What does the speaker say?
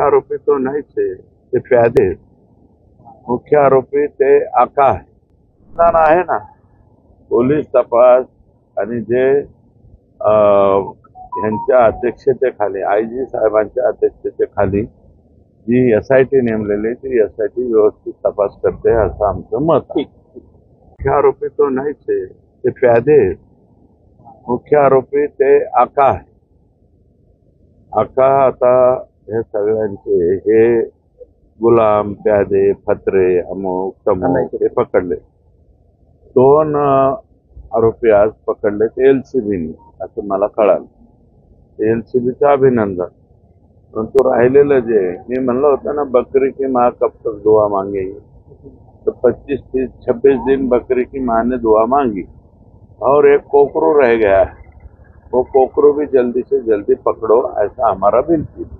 आरोपी तो नाहीच आहे, ते प्यादे आहेत. मुख्य आरोपी ते आका आहे. स्थान आहे ना, पोलीस तपास आणि जे यांच्या अध्यक्षतेखाली आयजी साहेबांच्या अध्यक्षतेखाली जी SIT नेमलेली ती SIT व्यवस्थित तपास करते असं आमचं मत आहे. मुख्य आरोपी तो नाहीच आहे, ते प्यादे आहेत. मुख्य आरोपी ते आका आहे. आका आता हे सगळ्यांचे हे गुलाम, प्यादे, फत्रे, अमुक तमुक हे पकडले. 2 आरोपी आज पकडले ते LCBने असं मला कळालं. LCBचं अभिनंदन. परंतु राहिलेलं जे मी म्हणलं होतं ना, बकरी की माँ कब तक दुआ मांगेगी, तो 25, 30, 26 दिन बकरी की माँ ने दुआ मांगी और एक कोकरू रह गया है. वो कोकरू भी जल्दी से जल्दी पकड़ो ऐसा हमारा विनती है.